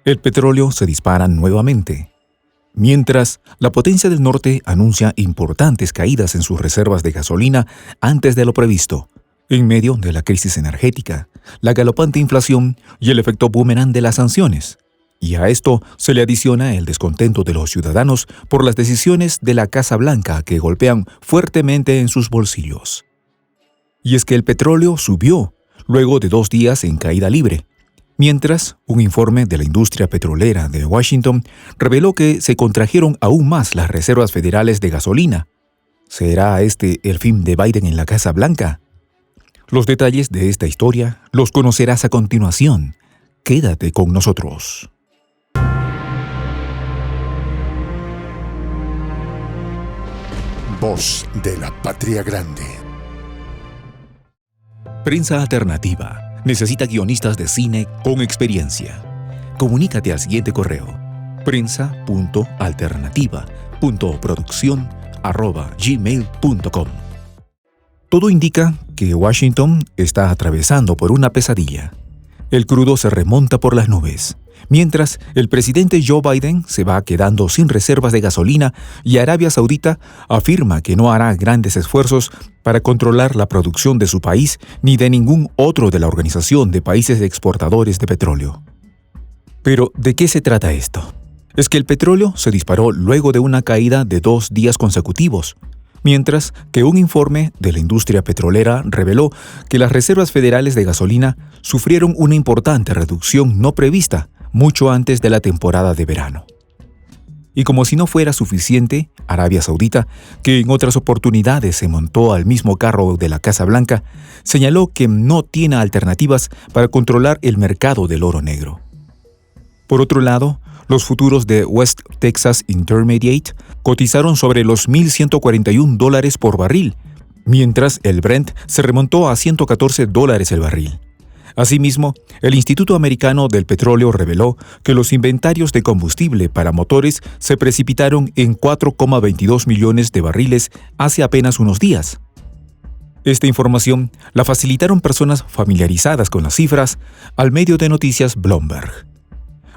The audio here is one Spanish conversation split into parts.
El petróleo se dispara nuevamente. Mientras, la Potencia del Norte anuncia importantes caídas en sus reservas de gasolina antes de lo previsto, en medio de la crisis energética, la galopante inflación y el efecto boomerang de las sanciones. Y a esto se le adiciona el descontento de los ciudadanos por las decisiones de la Casa Blanca que golpean fuertemente en sus bolsillos. Y es que el petróleo subió, luego de 2 días en caída libre, mientras un informe de la industria petrolera de Washington reveló que se contrajeron aún más las reservas federales de gasolina. ¿Será este el fin de Biden en la Casa Blanca? Los detalles de esta historia los conocerás a continuación. Quédate con nosotros. Voz de la Patria Grande. Prensa Alternativa necesita guionistas de cine con experiencia. Comunícate al siguiente correo: prensa.alternativa.produccion@gmail.com. Todo indica que Washington está atravesando por una pesadilla. El crudo se remonta por las nubes, mientras el presidente Joe Biden se va quedando sin reservas de gasolina y Arabia Saudita afirma que no hará grandes esfuerzos para controlar la producción de su país ni de ningún otro de la Organización de Países Exportadores de Petróleo. Pero, ¿de qué se trata esto? Es que el petróleo se disparó luego de una caída de 2 días consecutivos, mientras que un informe de la industria petrolera reveló que las reservas federales de gasolina sufrieron una importante reducción no prevista mucho antes de la temporada de verano. Y como si no fuera suficiente, Arabia Saudita, que en otras oportunidades se montó al mismo carro de la Casa Blanca, señaló que no tiene alternativas para controlar el mercado del oro negro. Por otro lado, los futuros de West Texas Intermediate cotizaron sobre los $1,141 por barril, mientras el Brent se remontó a $114 el barril. Asimismo, el Instituto Americano del Petróleo reveló que los inventarios de combustible para motores se precipitaron en 4,22 millones de barriles hace apenas unos días. Esta información la facilitaron personas familiarizadas con las cifras al medio de noticias Bloomberg,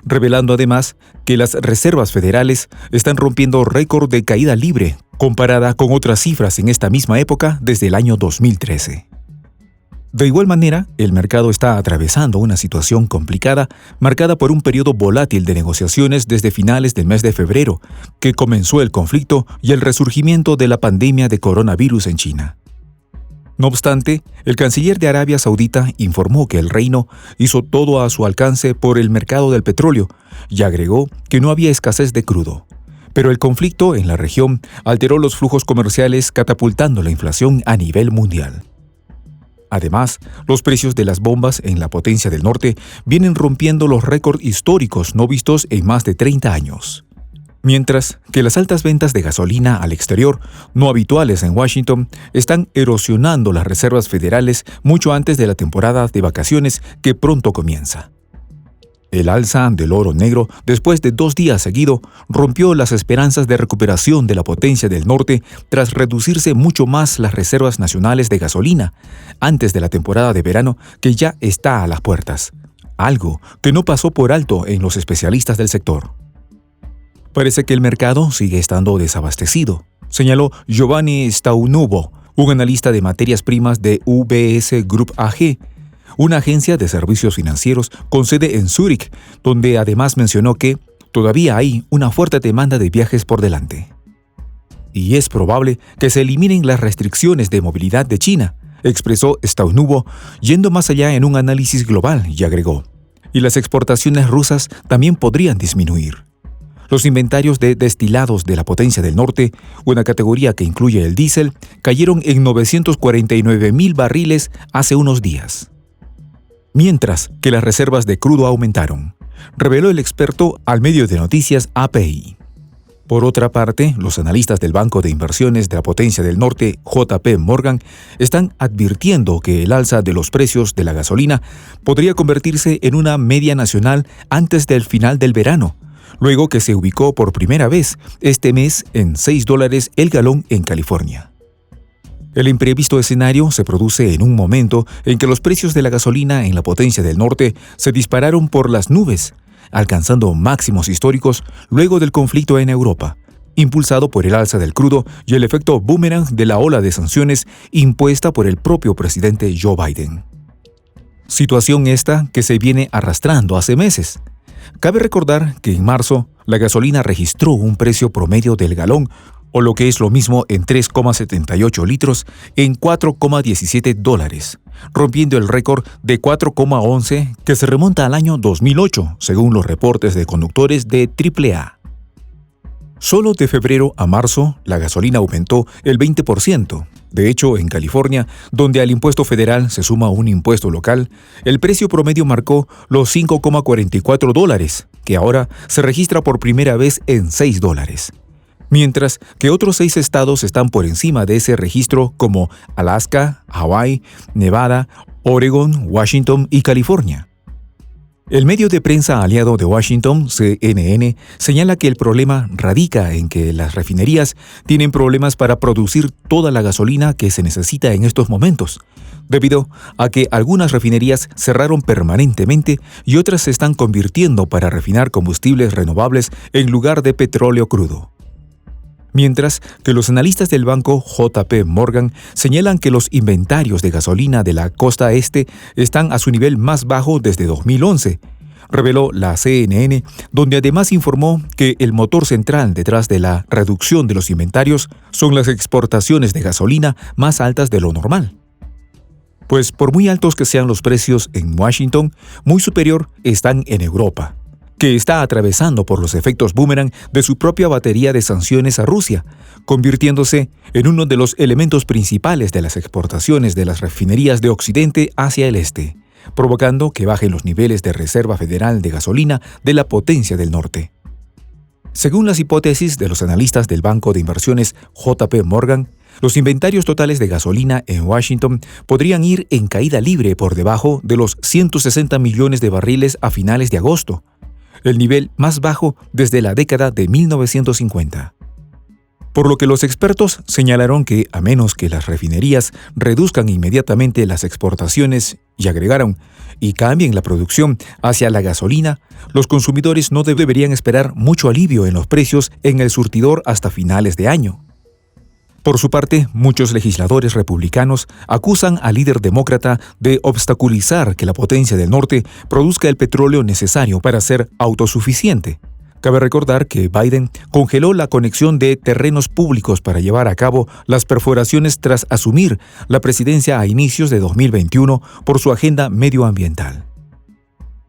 revelando además que las reservas federales están rompiendo récord de caída libre comparada con otras cifras en esta misma época desde el año 2013. De igual manera, el mercado está atravesando una situación complicada marcada por un periodo volátil de negociaciones desde finales del mes de febrero, que comenzó el conflicto y el resurgimiento de la pandemia de coronavirus en China. No obstante, el canciller de Arabia Saudita informó que el reino hizo todo a su alcance por el mercado del petróleo y agregó que no había escasez de crudo. Pero el conflicto en la región alteró los flujos comerciales, catapultando la inflación a nivel mundial. Además, los precios de las bombas en la Potencia del Norte vienen rompiendo los récords históricos no vistos en más de 30 años. Mientras que las altas ventas de gasolina al exterior, no habituales en Washington, están erosionando las reservas federales mucho antes de la temporada de vacaciones que pronto comienza. El alza del oro negro, después de 2 días seguidos, rompió las esperanzas de recuperación de la Potencia del Norte tras reducirse mucho más las reservas nacionales de gasolina antes de la temporada de verano que ya está a las puertas, algo que no pasó por alto en los especialistas del sector. Parece que el mercado sigue estando desabastecido, señaló Giovanni Staunubo, un analista de materias primas de UBS Group AG, una agencia de servicios financieros con sede en Zúrich, donde además mencionó que todavía hay una fuerte demanda de viajes por delante. Y es probable que se eliminen las restricciones de movilidad de China, expresó Staunubo, yendo más allá en un análisis global, y agregó, y las exportaciones rusas también podrían disminuir. Los inventarios de destilados de la Potencia del Norte, una categoría que incluye el diésel, cayeron en 949,000 barriles hace unos días. Mientras que las reservas de crudo aumentaron, reveló el experto al medio de noticias API. Por otra parte, los analistas del Banco de Inversiones de la Potencia del Norte, JP Morgan, están advirtiendo que el alza de los precios de la gasolina podría convertirse en una media nacional antes del final del verano, luego que se ubicó por primera vez este mes en $6 el galón en California. El imprevisto escenario se produce en un momento en que los precios de la gasolina en la Potencia del Norte se dispararon por las nubes, alcanzando máximos históricos luego del conflicto en Europa, impulsado por el alza del crudo y el efecto boomerang de la ola de sanciones impuesta por el propio presidente Joe Biden. Situación esta que se viene arrastrando hace meses. Cabe recordar que en marzo la gasolina registró un precio promedio del galón, o lo que es lo mismo en 3,78 litros, en $4,17, rompiendo el récord de 4,11 que se remonta al año 2008, según los reportes de conductores de AAA. Solo de febrero a marzo, la gasolina aumentó el 20%. De hecho, en California, donde al impuesto federal se suma un impuesto local, el precio promedio marcó los $5,44, que ahora se registra por primera vez en $6. Mientras que otros 6 estados están por encima de ese registro como Alaska, Hawái, Nevada, Oregon, Washington y California. El medio de prensa aliado de Washington, CNN, señala que el problema radica en que las refinerías tienen problemas para producir toda la gasolina que se necesita en estos momentos, debido a que algunas refinerías cerraron permanentemente y otras se están convirtiendo para refinar combustibles renovables en lugar de petróleo crudo. Mientras que los analistas del banco JP Morgan señalan que los inventarios de gasolina de la costa este están a su nivel más bajo desde 2011, reveló la CNN, donde además informó que el motor central detrás de la reducción de los inventarios son las exportaciones de gasolina más altas de lo normal. Pues por muy altos que sean los precios en Washington, muy superior están en Europa, que está atravesando por los efectos boomerang de su propia batería de sanciones a Rusia, convirtiéndose en uno de los elementos principales de las exportaciones de las refinerías de Occidente hacia el este, provocando que bajen los niveles de reserva federal de gasolina de la potencia del norte. Según las hipótesis de los analistas del banco de inversiones JP Morgan, los inventarios totales de gasolina en Washington podrían ir en caída libre por debajo de los 160 millones de barriles a finales de agosto, el nivel más bajo desde la década de 1950. Por lo que los expertos señalaron que, a menos que las refinerías reduzcan inmediatamente las exportaciones y agregaron y cambien la producción hacia la gasolina, los consumidores no deberían esperar mucho alivio en los precios en el surtidor hasta finales de año. Por su parte, muchos legisladores republicanos acusan al líder demócrata de obstaculizar que la potencia del norte produzca el petróleo necesario para ser autosuficiente. Cabe recordar que Biden congeló la conexión de terrenos públicos para llevar a cabo las perforaciones tras asumir la presidencia a inicios de 2021 por su agenda medioambiental.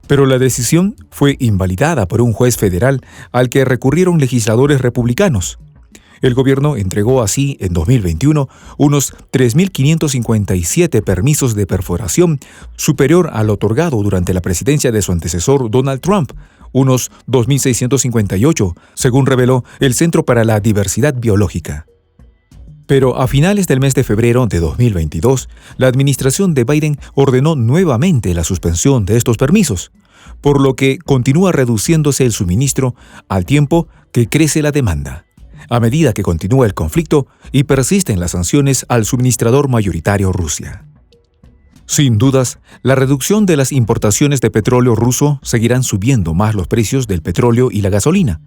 Pero la decisión fue invalidada por un juez federal al que recurrieron legisladores republicanos. El gobierno entregó así en 2021 unos 3.557 permisos de perforación, superior al otorgado durante la presidencia de su antecesor Donald Trump, unos 2.658, según reveló el Centro para la Diversidad Biológica. Pero a finales del mes de febrero de 2022, la administración de Biden ordenó nuevamente la suspensión de estos permisos, por lo que continúa reduciéndose el suministro al tiempo que crece la demanda, a medida que continúa el conflicto y persisten las sanciones al suministrador mayoritario Rusia. Sin dudas, la reducción de las importaciones de petróleo ruso seguirán subiendo más los precios del petróleo y la gasolina,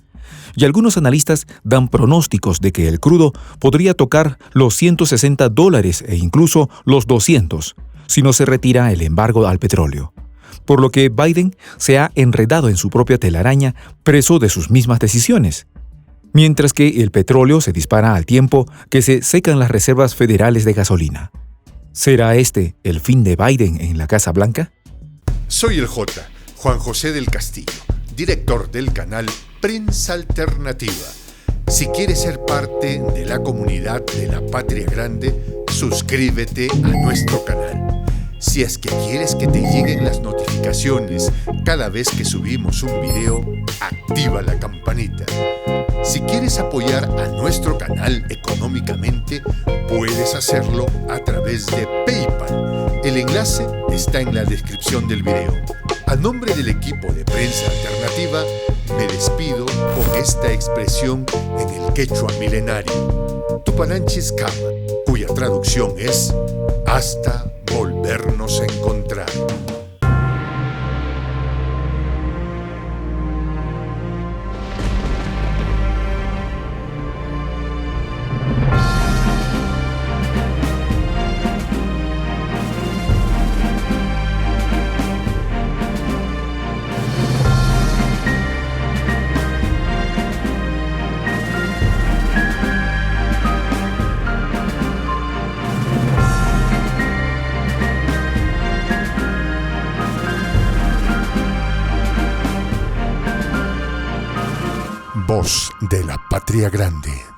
y algunos analistas dan pronósticos de que el crudo podría tocar los $160 e incluso los 200 si no se retira el embargo al petróleo, por lo que Biden se ha enredado en su propia telaraña, preso de sus mismas decisiones. Mientras que el petróleo se dispara al tiempo que se secan las reservas federales de gasolina. ¿Será este el fin de Biden en la Casa Blanca? Soy el J, Juan José del Castillo, director del canal Prensa Alternativa. Si quieres ser parte de la comunidad de la Patria Grande, suscríbete a nuestro canal. Si es que quieres que te lleguen las notificaciones cada vez que subimos un video, activa la campanita. Si quieres apoyar a nuestro canal económicamente, puedes hacerlo a través de PayPal. El enlace está en la descripción del video. A nombre del equipo de Prensa Alternativa, me despido con esta expresión en el quechua milenario, Tupananchis Kama, cuya traducción es hasta volvernos a encontrar. voz de la patria grande.